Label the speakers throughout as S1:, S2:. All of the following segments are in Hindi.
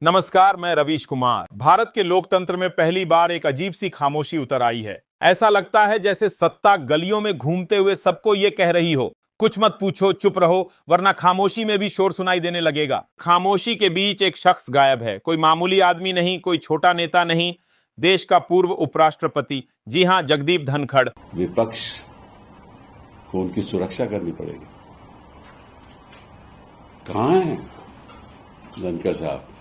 S1: नमस्कार, मैं रवीश कुमार। भारत के लोकतंत्र में पहली बार एक अजीब सी खामोशी उतर आई है। ऐसा लगता है जैसे सत्ता गलियों में घूमते हुए सबको ये कह रही हो, कुछ मत पूछो, चुप रहो, वरना खामोशी में भी शोर सुनाई देने लगेगा। खामोशी के बीच एक शख्स गायब है। कोई मामूली आदमी नहीं, कोई छोटा नेता नहीं, देश का पूर्व उपराष्ट्रपति, जी हां, जगदीप धनखड़।
S2: विपक्ष को उनकी सुरक्षा करनी पड़ेगी। कहां है धनखड़ साहब?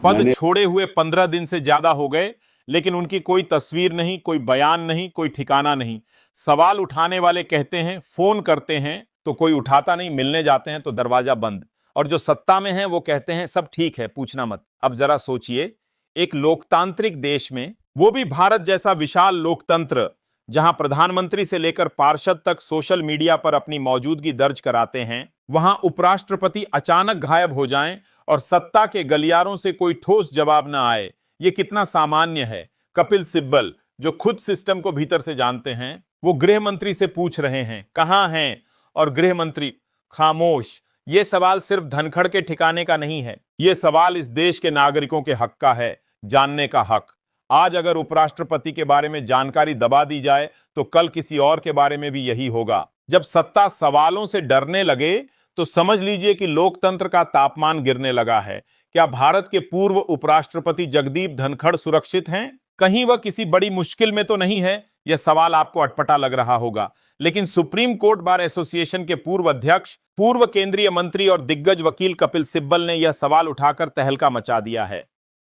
S1: पद छोड़े हुए 15 दिन से ज्यादा हो गए, लेकिन उनकी कोई तस्वीर नहीं, कोई बयान नहीं, कोई ठिकाना नहीं। सवाल उठाने वाले कहते हैं, फोन करते हैं तो कोई उठाता नहीं, मिलने जाते हैं तो दरवाजा बंद। और जो सत्ता में है वो कहते हैं सब ठीक है, पूछना मत। अब जरा सोचिए, एक लोकतांत्रिक देश में, वो भी भारत जैसा विशाल लोकतंत्र, जहां प्रधानमंत्री से लेकर पार्षद तक सोशल मीडिया पर अपनी मौजूदगी दर्ज कराते हैं, वहां उपराष्ट्रपति अचानक गायब हो जाएं और सत्ता के गलियारों से कोई ठोस जवाब न आए, ये कितना सामान्य है। कपिल सिब्बल, जो खुद सिस्टम को भीतर से जानते हैं, वो गृह मंत्री से पूछ रहे हैं कहां हैं, और गृह मंत्री खामोश। ये सवाल सिर्फ धनखड़ के ठिकाने का नहीं है, ये सवाल इस देश के नागरिकों के हक का है, जानने का हक। आज अगर उपराष्ट्रपति के बारे में जानकारी दबा दी जाए तो कल किसी और के बारे में भी यही होगा। जब सत्ता सवालों से डरने लगे तो समझ लीजिए कि लोकतंत्र का तापमान गिरने लगा है। क्या भारत के पूर्व उपराष्ट्रपति जगदीप धनखड़ सुरक्षित हैं? कहीं वह किसी बड़ी मुश्किल में तो नहीं है? यह सवाल आपको अटपटा लग रहा होगा, लेकिन सुप्रीम कोर्ट बार एसोसिएशन के पूर्व अध्यक्ष, पूर्व केंद्रीय मंत्री और दिग्गज वकील कपिल सिब्बल ने यह सवाल उठाकर तहलका मचा दिया है।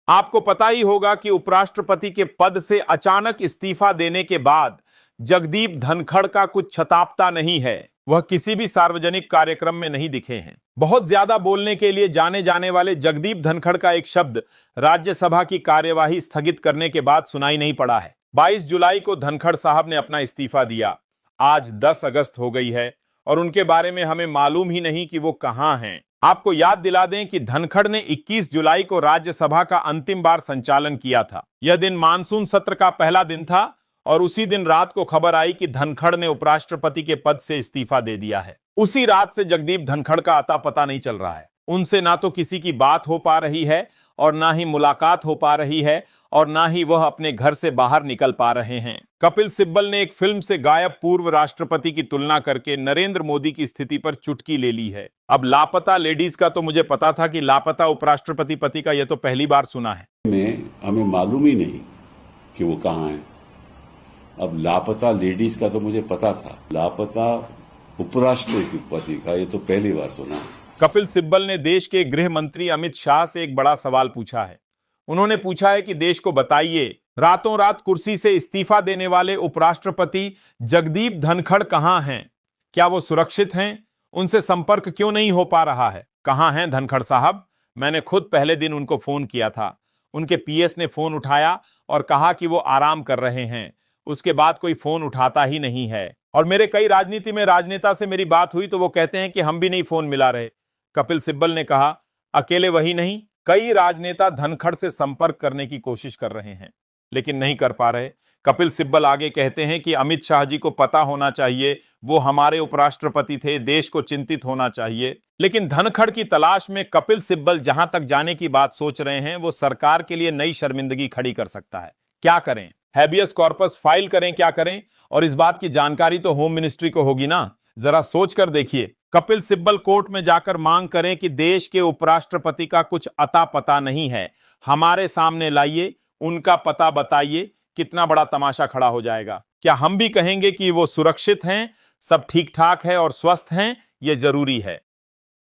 S1: आपको पता ही होगा कि उपराष्ट्रपति के पद से अचानक इस्तीफा देने के बाद जगदीप धनखड़ का कुछ छतापता नहीं है। वह किसी भी सार्वजनिक कार्यक्रम में नहीं दिखे हैं। बहुत ज्यादा बोलने के लिए जाने जाने वाले जगदीप धनखड़ का एक शब्द राज्यसभा की कार्यवाही स्थगित करने के बाद सुनाई नहीं पड़ा है। 22 जुलाई को धनखड़ साहब ने अपना इस्तीफा दिया। आज 10 अगस्त हो गई है और उनके बारे में हमें मालूम ही नहीं कि वो कहां हैं। आपको याद दिला दें कि धनखड़ ने 21 जुलाई को राज्यसभा का अंतिम बार संचालन किया था। यह दिन मानसून सत्र का पहला दिन था और उसी दिन रात को खबर आई कि धनखड़ ने उपराष्ट्रपति के पद से इस्तीफा दे दिया है। उसी रात से जगदीप धनखड़ का अता पता नहीं चल रहा है। उनसे ना तो किसी की बात हो पा रही है और ना ही मुलाकात हो पा रही है और ना ही वह अपने घर से बाहर निकल पा रहे हैं। कपिल सिब्बल ने एक फिल्म से गायब पूर्व राष्ट्रपति की तुलना करके नरेंद्र मोदी की स्थिति पर चुटकी ले ली है। अब लापता लेडीज का तो मुझे पता था, कि लापता उपराष्ट्रपति पति का यह तो पहली बार सुना है।
S2: हमें मालूम ही नहीं कि वो कहां है। अब लापता लेडीज का तो मुझे पता था, लापता उपराष्ट्रपति का ये तो पहली बार सुना है।
S1: कपिल सिब्बल ने देश के गृह मंत्री अमित शाह से एक बड़ा सवाल पूछा है। उन्होंने पूछा है कि देश को बताइए, रातों रात कुर्सी से इस्तीफा देने वाले उपराष्ट्रपति जगदीप धनखड़ कहां हैं? क्या वो सुरक्षित हैं? उनसे संपर्क क्यों नहीं हो पा रहा है? कहां हैं धनखड़ साहब? मैंने खुद पहले दिन उनको फोन किया था। उनके पीएस ने फोन उठाया और कहा कि वो आराम कर रहे हैं। उसके बाद कोई फोन उठाता ही नहीं है। और मेरे कई राजनीति में राजनेता से मेरी बात हुई तो वो कहते हैं कि हम भी नहीं फोन मिला रहे। कपिल सिब्बल ने कहा, अकेले वही नहीं, कई राजनेता धनखड़ से संपर्क करने की कोशिश कर रहे हैं लेकिन नहीं कर पा रहे। कपिल सिब्बल आगे कहते हैं कि अमित शाह जी को पता होना चाहिए, वो हमारे उपराष्ट्रपति थे, देश को चिंतित होना चाहिए। लेकिन धनखड़ की तलाश में कपिल सिब्बल जहां तक जाने की बात सोच रहे हैं, वो सरकार के लिए नई शर्मिंदगी खड़ी कर सकता है। क्या करें? हैबियस कॉर्पस फाइल करें? क्या करें? और इस बात की जानकारी तो होम मिनिस्ट्री को होगी ना। जरा सोच कर देखिए। कपिल सिब्बल कोर्ट में जाकर मांग करें कि देश के उपराष्ट्रपति का कुछ अता पता नहीं है, हमारे सामने लाइए, उनका पता बताइए। कितना बड़ा तमाशा खड़ा हो जाएगा। क्या हम भी कहेंगे कि वो सुरक्षित हैं, सब ठीक ठाक है और स्वस्थ हैं? ये जरूरी है।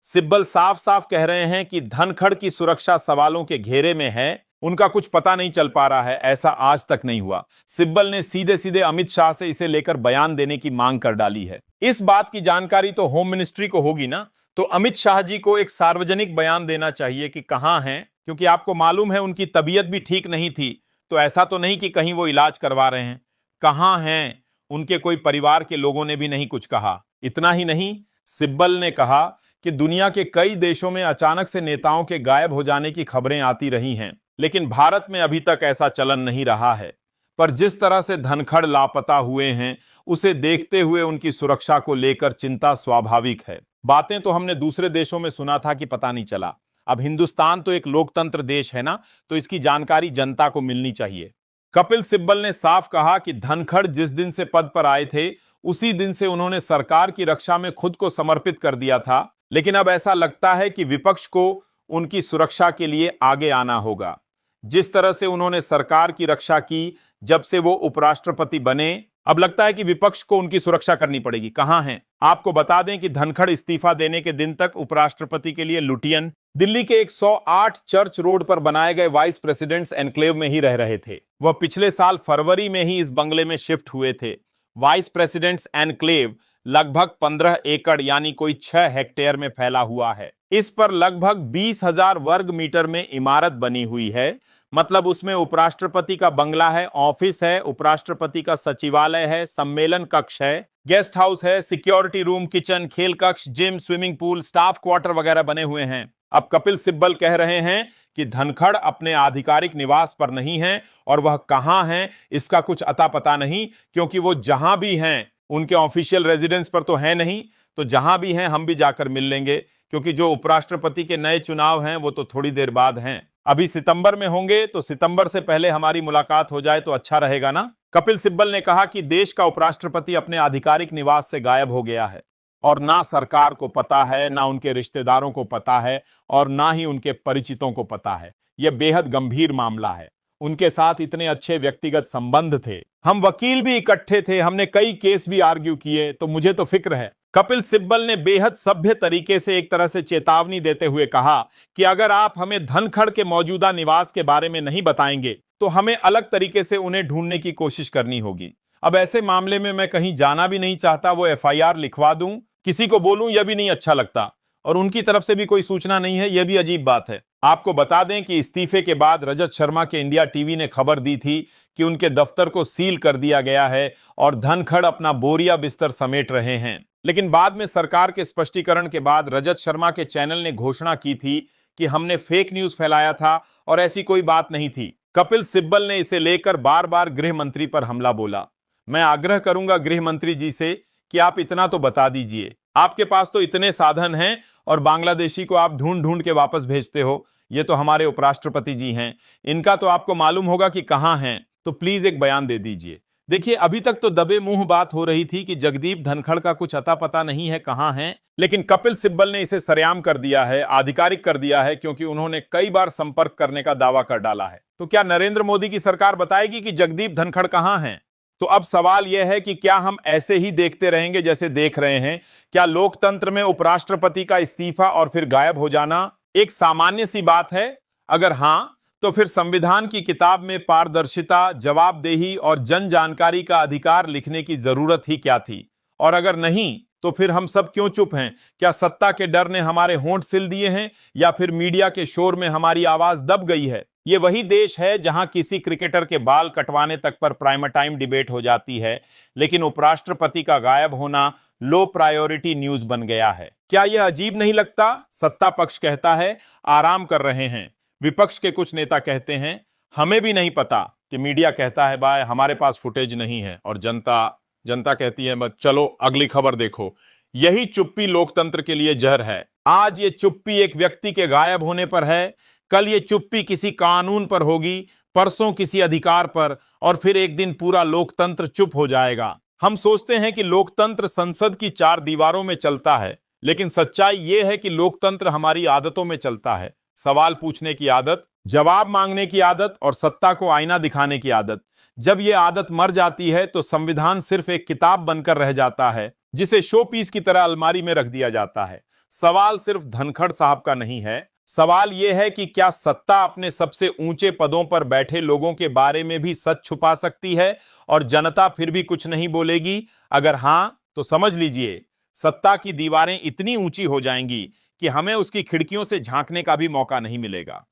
S1: सिब्बल साफ साफ कह रहे हैं कि धनखड़ की सुरक्षा सवालों के घेरे में है, उनका कुछ पता नहीं चल पा रहा है। ऐसा आज तक नहीं हुआ। सिब्बल ने सीधे सीधे अमित शाह से इसे लेकर बयान देने की मांग कर डाली है। इस बात की जानकारी तो होम मिनिस्ट्री को होगी ना, तो अमित शाह जी को एक सार्वजनिक बयान देना चाहिए कि कहां हैं, क्योंकि आपको मालूम है उनकी तबीयत भी ठीक नहीं थी। तो ऐसा तो नहीं कि कहीं वो इलाज करवा रहे हैं। कहां हैं? उनके कोई परिवार के लोगों ने भी नहीं कुछ कहा। इतना ही नहीं, सिब्बल ने कहा कि दुनिया के कई देशों में अचानक से नेताओं के गायब हो जाने की खबरें आती रही हैं, लेकिन भारत में अभी तक ऐसा चलन नहीं रहा है। पर जिस तरह से धनखड़ लापता हुए हैं, उसे देखते हुए उनकी सुरक्षा को लेकर चिंता स्वाभाविक है। बातें तो हमने दूसरे देशों में सुना था कि पता नहीं चला। अब हिंदुस्तान तो एक लोकतंत्र देश है ना, तो इसकी जानकारी जनता को मिलनी चाहिए। कपिल सिब्बल ने साफ कहा कि धनखड़ जिस दिन से पद पर आए थे उसी दिन से उन्होंने सरकार की रक्षा में खुद को समर्पित कर दिया था, लेकिन अब ऐसा लगता है कि विपक्ष को उनकी सुरक्षा के लिए आगे आना होगा। जिस तरह से उन्होंने सरकार की रक्षा की जब से वो उपराष्ट्रपति बने, अब लगता है कि विपक्ष को उनकी सुरक्षा करनी पड़ेगी। कहां हैं? आपको बता दें कि धनखड़ इस्तीफा देने के दिन तक उपराष्ट्रपति के लिए लुटियन दिल्ली के 108 चर्च रोड पर बनाए गए वाइस प्रेसिडेंट्स एनक्लेव में ही रह रहे थे। वह पिछले साल फरवरी में ही इस बंगले में शिफ्ट हुए थे। वाइस प्रेसिडेंट्स एनक्लेव लगभग 15 एकड़ यानी कोई 6 हेक्टेयर में फैला हुआ है। इस पर लगभग 20,000 वर्ग मीटर में इमारत बनी हुई है। मतलब उसमें उपराष्ट्रपति का बंगला है, ऑफिस है, उपराष्ट्रपति का सचिवालय है, सम्मेलन कक्ष है, गेस्ट हाउस है, सिक्योरिटी रूम, किचन, खेल कक्ष, gym, swimming pool, staff quarter वगैरह बने हुए हैं। अब कपिल सिब्बल कह रहे हैं कि धनखड़ अपने आधिकारिक निवास पर नहीं है और वह कहां हैं इसका कुछ अता पता नहीं, क्योंकि वो जहां भी हैं उनके ऑफिशियल रेजिडेंस पर तो है नहीं, तो जहां भी हैं हम भी जाकर मिल लेंगे, क्योंकि जो उपराष्ट्रपति के नए चुनाव हैं वो तो थोड़ी देर बाद हैं। अभी सितंबर में होंगे, तो सितंबर से पहले हमारी मुलाकात हो जाए तो अच्छा रहेगा ना। कपिल सिब्बल ने कहा कि देश का उपराष्ट्रपति अपने आधिकारिक निवास से गायब हो गया है और ना सरकार को पता है, ना उनके रिश्तेदारों को पता है और ना ही उनके परिचितों को पता है। यह बेहद गंभीर मामला है। उनके साथ इतने अच्छे व्यक्तिगत संबंध थे, हम वकील भी इकट्ठे थे, हमने कई केस भी आर्ग्यू किए, तो मुझे तो फिक्र है। कपिल सिब्बल ने बेहद सभ्य तरीके से एक तरह से चेतावनी देते हुए कहा कि अगर आप हमें धनखड़ के मौजूदा निवास के बारे में नहीं बताएंगे तो हमें अलग तरीके से उन्हें ढूंढने की कोशिश करनी होगी। अब ऐसे मामले में मैं कहीं जाना भी नहीं चाहता, वो एफआईआर लिखवा दूं, किसी को बोलूं, यह भी नहीं अच्छा लगता, और उनकी तरफ से भी कोई सूचना नहीं है, यह भी अजीब बात है। आपको बता दें कि इस्तीफे के बाद रजत शर्मा के इंडिया टीवी ने खबर दी थी कि उनके दफ्तर को सील कर दिया गया है और धनखड़ अपना बोरिया बिस्तर समेट रहे हैं। लेकिन बाद में सरकार के स्पष्टीकरण के बाद रजत शर्मा के चैनल ने घोषणा की थी कि हमने फेक न्यूज फैलाया था और ऐसी कोई बात नहीं थी। कपिल सिब्बल ने इसे लेकर बार बार गृह मंत्री पर हमला बोला। मैं आग्रह करूंगा गृह मंत्री जी से कि आप इतना तो बता दीजिए, आपके पास तो इतने साधन हैं और बांग्लादेशी को आप ढूंढ ढूंढ के वापस भेजते हो, ये तो हमारे उपराष्ट्रपति जी हैं, इनका तो आपको मालूम होगा कि कहां हैं, तो प्लीज एक बयान दे दीजिए। देखिए, अभी तक तो दबे मुंह बात हो रही थी कि जगदीप धनखड़ का कुछ अता पता नहीं है कहां है, लेकिन कपिल सिब्बल ने इसे सरेआम कर दिया है, आधिकारिक कर दिया है, क्योंकि उन्होंने कई बार संपर्क करने का दावा कर डाला है। तो क्या नरेंद्र मोदी की सरकार बताएगी कि जगदीप धनखड़ कहां हैं? तो अब सवाल यह है कि क्या हम ऐसे ही देखते रहेंगे जैसे देख रहे हैं? क्या लोकतंत्र में उपराष्ट्रपति का इस्तीफा और फिर गायब हो जाना एक सामान्य सी बात है? अगर हां, तो फिर संविधान की किताब में पारदर्शिता, जवाबदेही और जन जानकारी का अधिकार लिखने की जरूरत ही क्या थी? और अगर नहीं, तो फिर हम सब क्यों चुप हैं? क्या सत्ता के डर ने हमारे होंठ सिल दिए हैं या फिर मीडिया के शोर में हमारी आवाज दब गई है? ये वही देश है जहां किसी क्रिकेटर के बाल कटवाने तक पर प्राइम टाइम डिबेट हो जाती है, लेकिन उपराष्ट्रपति का गायब होना लो प्रायोरिटी न्यूज बन गया है। क्या यह अजीब नहीं लगता? सत्ता पक्ष कहता है आराम कर रहे हैं, विपक्ष के कुछ नेता कहते हैं हमें भी नहीं पता, कि मीडिया कहता है भाई हमारे पास फुटेज नहीं है, और जनता कहती है चलो अगली खबर देखो। यही चुप्पी लोकतंत्र के लिए जहर है। आज ये चुप्पी एक व्यक्ति के गायब होने पर है, कल ये चुप्पी किसी कानून पर होगी, परसों किसी अधिकार पर, और फिर एक दिन पूरा लोकतंत्र चुप हो जाएगा। हम सोचते हैं कि लोकतंत्र संसद की 4 दीवारों में चलता है, लेकिन सच्चाई यह है कि लोकतंत्र हमारी आदतों में चलता है। सवाल पूछने की आदत, जवाब मांगने की आदत और सत्ता को आईना दिखाने की आदत। जब यह आदत मर जाती है तो संविधान सिर्फ एक किताब बनकर रह जाता है, जिसे शो पीस की तरह अलमारी में रख दिया जाता है। सवाल सिर्फ धनखड़ साहब का नहीं है, सवाल यह है कि क्या सत्ता अपने सबसे ऊंचे पदों पर बैठे लोगों के बारे में भी सच छुपा सकती है और जनता फिर भी कुछ नहीं बोलेगी? अगर हां, तो समझ लीजिए सत्ता की दीवारें इतनी ऊंची हो जाएंगी कि हमें उसकी खिड़कियों से झांकने का भी मौका नहीं मिलेगा।